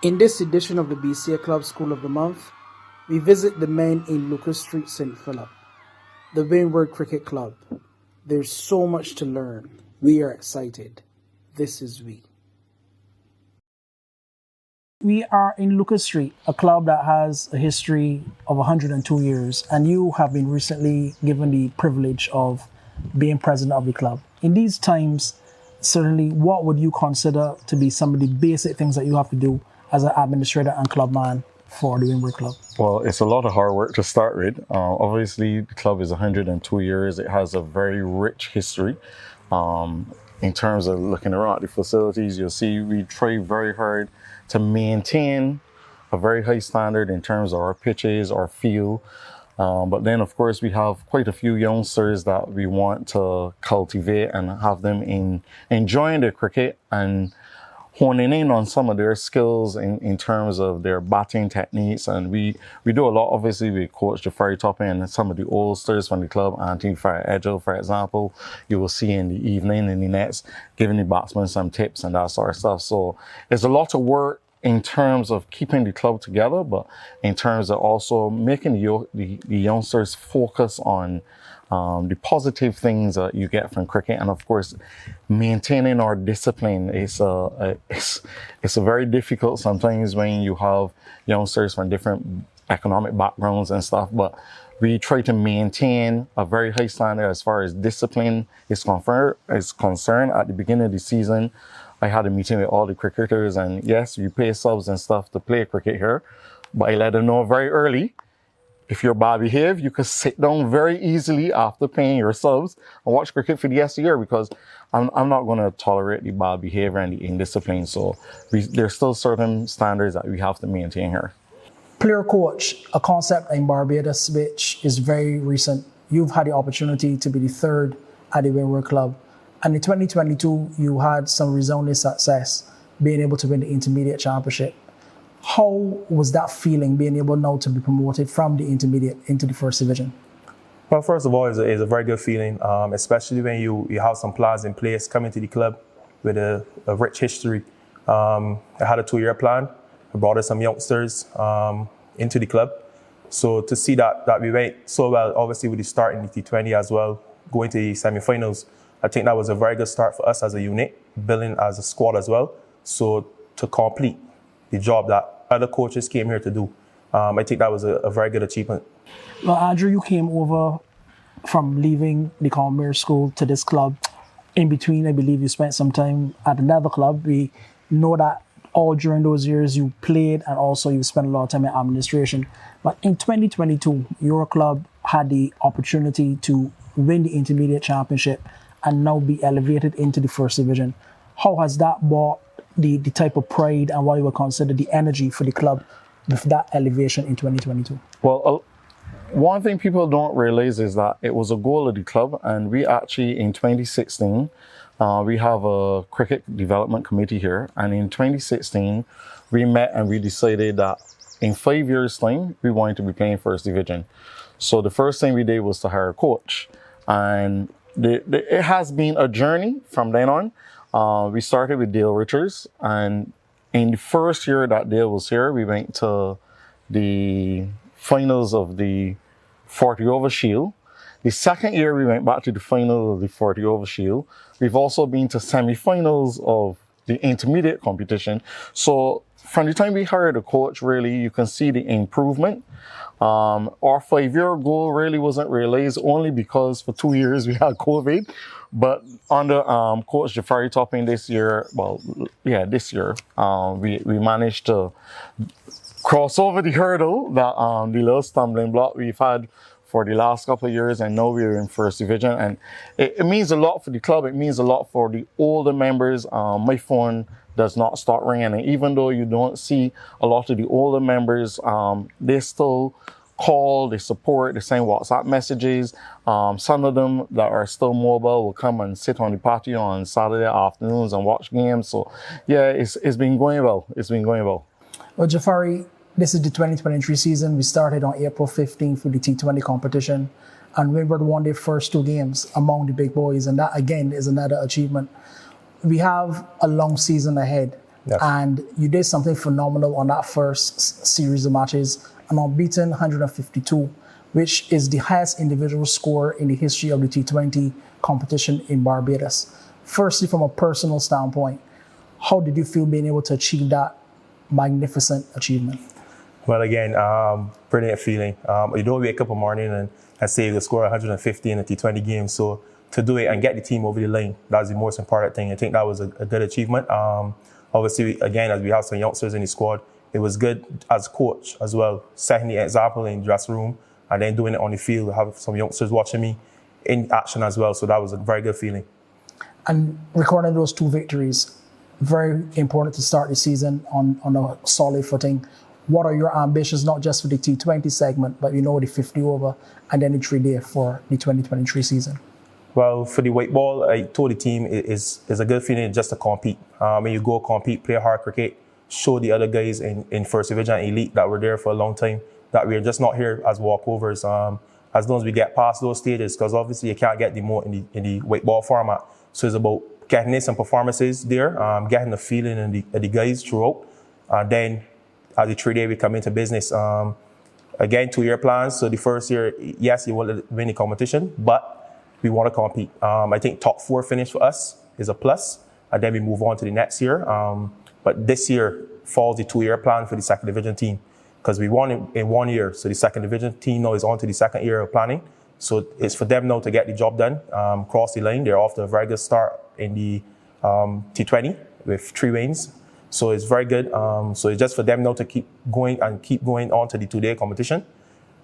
In this edition of the BCA Club School of the Month, we visit the men in Lucas Street, St. Philip, the Windward Cricket Club. There's so much to learn. We are excited. This is we. We are in Lucas Street, a club that has a history of 102 years, and you have been recently given the privilege of being president of the club. In these times, certainly, what would you consider to be some of the basic things that you have to do as an administrator and clubman for the Windward Club? Well, it's a lot of hard work to start with. Obviously, the club is 102 years. It has a very rich history. In terms of looking around the facilities, you'll see we try very hard to maintain a very high standard in terms of our pitches, our field. But then, of course, we have quite a few youngsters that we want to cultivate and have them enjoying their cricket and honing in on some of their skills in terms of their batting techniques. And we do a lot, obviously, with Coach Jafari Toppin and some of the oldsters from the club, Anthony Edgel, for example, you will see in the evening in the nets, giving the batsmen some tips and that sort of stuff. So there's a lot of work in terms of keeping the club together, but in terms of also making the youngsters focus on the positive things that you get from cricket, and of course, maintaining our discipline is it's a very difficult sometimes when you have youngsters from different economic backgrounds and stuff. But we try to maintain a very high standard as far as discipline is concerned. At the beginning of the season, I had a meeting with all the cricketers, and yes, we pay subs and stuff to play cricket here, but I let them know very early, if you're bad behaved, you could sit down very easily after paying your subs and watch cricket for the rest of the year, because I'm not going to tolerate the bad behavior and the indiscipline. So there's still certain standards that we have to maintain here. Player coach, a concept in Barbados which is very recent. You've had the opportunity to be the third at the Windward Club. And in 2022, you had some resounding success being able to win the intermediate championship. How was that feeling, being able now to be promoted from the intermediate into the first division? Well, first of all, it's a very good feeling, especially when you have some plans in place coming to the club with a rich history. I had a 2-year plan. I brought in some youngsters into the club. So to see that we went so well, obviously with the start in the T20 as well, going to the semi-finals, I think that was a very good start for us as a unit, building as a squad as well. So to complete the job that other coaches came here to do, I think that was a very good achievement. Well, Andrew, you came over from leaving the Commerce School to this club. In between, I believe you spent some time at another club. We know that all during those years you played, and also you spent a lot of time in administration. But in 2022, your club had the opportunity to win the intermediate championship and now be elevated into the first division. How has that brought the type of pride and what you would consider the energy for the club with that elevation in 2022? Well, one thing people don't realize is that it was a goal of the club, and we actually, in 2016, we have a cricket development committee here, and in 2016, we met and we decided that in 5 years' time, we wanted to be playing first division. So the first thing we did was to hire a coach, and it has been a journey from then on. We started with Dale Richards, and in the first year that Dale was here, we went to the finals of the 40 over Shield. The second year, we went back to the final of the 40 over Shield. We've also been to semi-finals of the intermediate competition. So from the time we hired a coach, really, you can see the improvement. Our 5-year goal really wasn't realized only because for 2 years we had COVID. But under Coach Jafari Toppin this year, we managed to cross over the hurdle, that the little stumbling block we've had for the last couple of years, and now we're in first division. And it means a lot for the club. It means a lot for the older members. My phone does not start ringing, and even though you don't see a lot of the older members, they still call, they support, they send WhatsApp messages. Some of them that are still mobile will come and sit on the patio on Saturday afternoons and watch games. So yeah, it's been going well. It's been going well. Well, Jafari, this is the 2023 season. We started on April 15th with the T20 competition, and Windward won their first 2 games among the big boys, and that again is another achievement. We have a long season ahead. Yes. And you did something phenomenal on that first series of matches, an unbeaten 152, which is the highest individual score in the history of the T20 competition in Barbados. Firstly, from a personal standpoint, how did you feel being able to achieve that magnificent achievement? Well, again, brilliant feeling. You don't wake up in the morning and say you score 150 in a T20 game. So to do it and get the team over the line, that's the most important thing. I think that was a good achievement. Obviously, again, as we have some youngsters in the squad, it was good as coach as well, setting the example in the dressing room and then doing it on the field. Have some youngsters watching me in action as well. So that was a very good feeling. And recording those 2 victories, very important to start the season on a solid footing. What are your ambitions, not just for the T20 segment, but the 50 over and then the 3-day for the 2023 season? Well, for the white ball, I told the team it's a good feeling just to compete. When you go compete, play hard cricket, show the other guys in First Division and Elite that were there for a long time, that we're just not here as walkovers. As long as we get past those stages, because obviously you can't get the more in the white ball format. So it's about getting in some performances there, getting the feeling of the guys throughout. Then as the 3-day, we come into business. Again, 2-year plans. So the first year, yes, you want to win the competition, but we want to compete. I think top 4 finish for us is a plus, and then we move on to the next year. But this year falls the 2-year plan for the second division team, because we won in 1 year. So the second division team now is on to the second year of planning. So it's for them now to get the job done, cross the line. They're off to a very good start in the T20 with 3 wins. So it's very good. So it's just for them now to keep going on to the 2-day competition.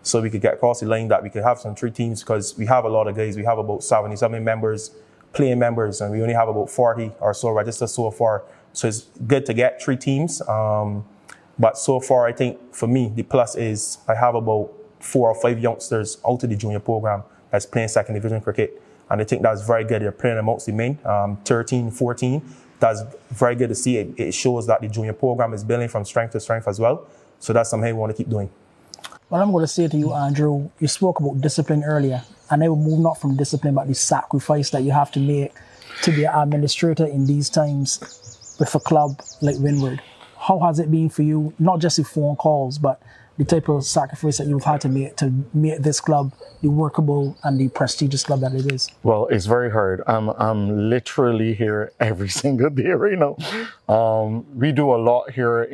So we could get across the line that we could have some 3 teams, because we have a lot of guys. We have about 77 members, playing members, and we only have about 40 or so registered so far. So it's good to get 3 teams. But so far, I think for me, the plus is I have about 4 or 5 youngsters out of the junior program that's playing second division cricket. And I think that's very good. They're playing amongst the men, 13, 14. That's very good to see. It shows that the junior program is building from strength to strength as well. So that's something we want to keep doing. Well, I'm going to say to you, Andrew, you spoke about discipline earlier, and I will move not from discipline, but the sacrifice that you have to make to be an administrator in these times with a club like Windward. How has it been for you, not just the phone calls, but the type of sacrifice that you've had to make this club the workable and the prestigious club that it is? Well, it's very hard. I'm literally here every single day right now. We do a lot here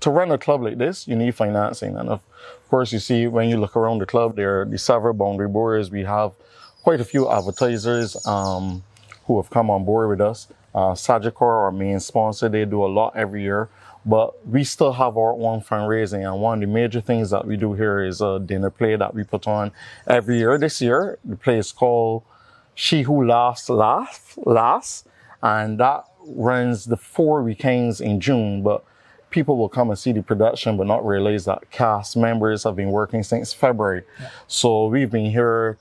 to run a club like this. You need financing, and of course, you see when you look around the club, there are the several boundary boards. We have quite a few advertisers who have come on board with us. Sagicor, our main sponsor, they do a lot every year. But we still have our own fundraising, and one of the major things that we do here is a dinner play that we put on every year. This year, the play is called She Who Laughs, and that runs the 4 weekends in June. But people will come and see the production but not realize that cast members have been working since February. Yeah. So we've been here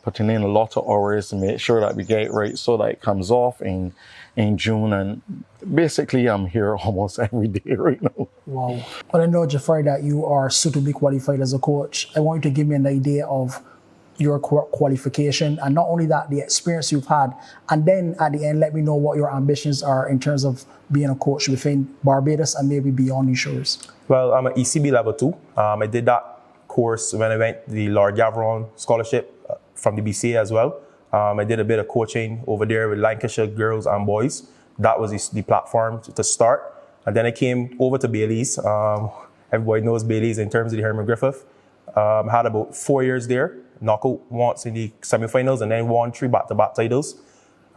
putting in a lot of hours to make sure that we get it right so that it comes off in June. And basically, I'm here almost every day right now. Wow. Well, I know, Jafari, that you are suitably qualified as a coach. I want you to give me an idea of your qualification, and not only that, the experience you've had, and then at the end, let me know what your ambitions are in terms of being a coach within Barbados and maybe beyond these shores. Well, I'm an ECB level 2. I did that course when I went the Lord Gavron scholarship from the BCA as well. I did a bit of coaching over there with Lancashire girls and boys. That was the platform to start. And then I came over to Bailey's. Everybody knows Bailey's in terms of the Herman Griffith. Had about 4 years there. Knockout once in the semi-finals and then won 3 back-to-back titles.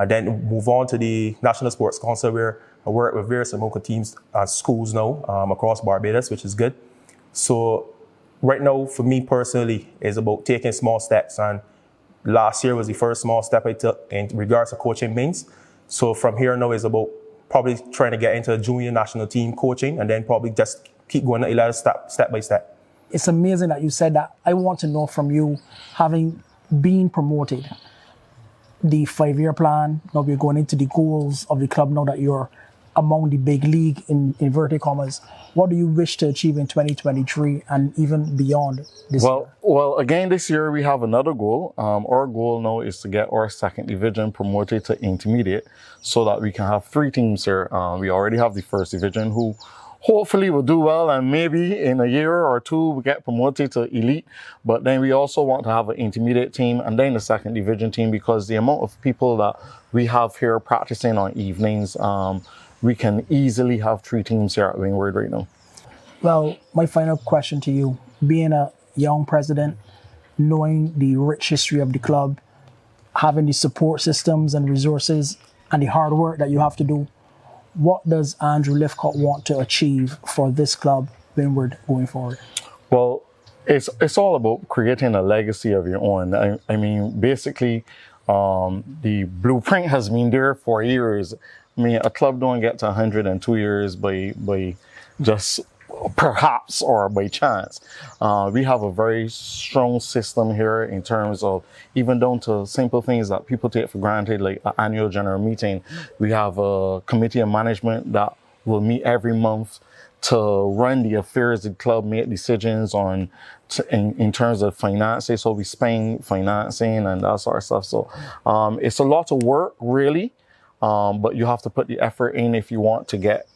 And then move on to the National Sports Council, where I work with various local teams and schools now across Barbados, which is good. So right now, for me personally, is about taking small steps. And last year was the first small step I took in regards to coaching means. So from here now is about probably trying to get into a junior national team coaching, and then probably just keep going step by step. It's amazing that you said that. I want to know from you, having been promoted, the 5-year plan, now we're going into the goals of the club now that you're among the big league in inverted commas. What do you wish to achieve in 2023 and even beyond this year? Well, again, this year we have another goal. Our goal now is to get our second division promoted to intermediate so that we can have 3 teams here. We already have the first division who hopefully will do well, and maybe in a year or 2 we get promoted to elite. But then we also want to have an intermediate team and then the second division team, because the amount of people that we have here practicing on evenings, we can easily have 3 teams here at Windward right now. Well, my final question to you, being a young president, knowing the rich history of the club, having the support systems and resources and the hard work that you have to do, what does Andrew Lifcott want to achieve for this club, Windward, going forward? Well, it's all about creating a legacy of your own. I mean, basically, the blueprint has been there for years. I mean, a club don't get to 102 years by just perhaps or by chance. We have a very strong system here in terms of even down to simple things that people take for granted, like an annual general meeting. We have a committee of management that will meet every month to run the affairs of the club, make decisions on in terms of finances, so we spend financing and that sort of stuff. So it's a lot of work, really, but you have to put the effort in if you want to get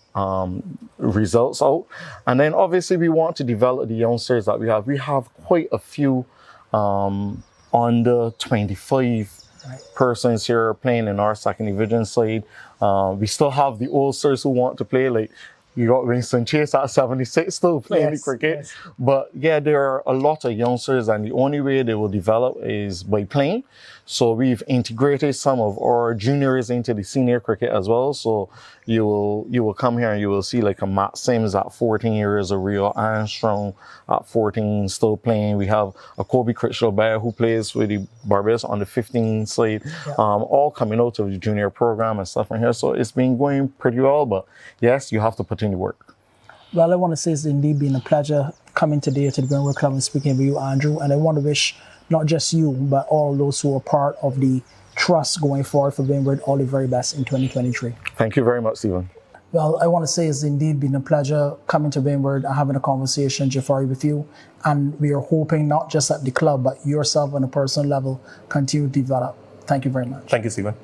results out. And then obviously we want to develop the youngsters that we have. We have quite a few under 25 persons here playing in our second division side. We still have the oldsters who want to play, like you got Winston Chase at 76 still playing the cricket. Yes. But yeah, there are a lot of youngsters, and the only way they will develop is by playing. So we've integrated some of our juniors into the senior cricket as well. So you will come here and you will see like a Matt Sims at 14 years, a Rio Armstrong at 14 still playing. We have a Kobe Critchlow who plays with the Barbados on the 15 side, all coming out of the junior program and stuff from here. So it's been going pretty well, but yes, you have to put in the work. Well, I want to say it's indeed been a pleasure coming today to the Windward Club and speaking with you, Andrew. And I want to wish not just you, but all those who are part of the trust going forward for Windward all the very best in 2023. Thank you very much, Stephen. Well, I want to say it's indeed been a pleasure coming to Windward and having a conversation, Jafari, with you. And we are hoping not just at the club, but yourself on a personal level continue to develop. Thank you very much. Thank you, Stephen.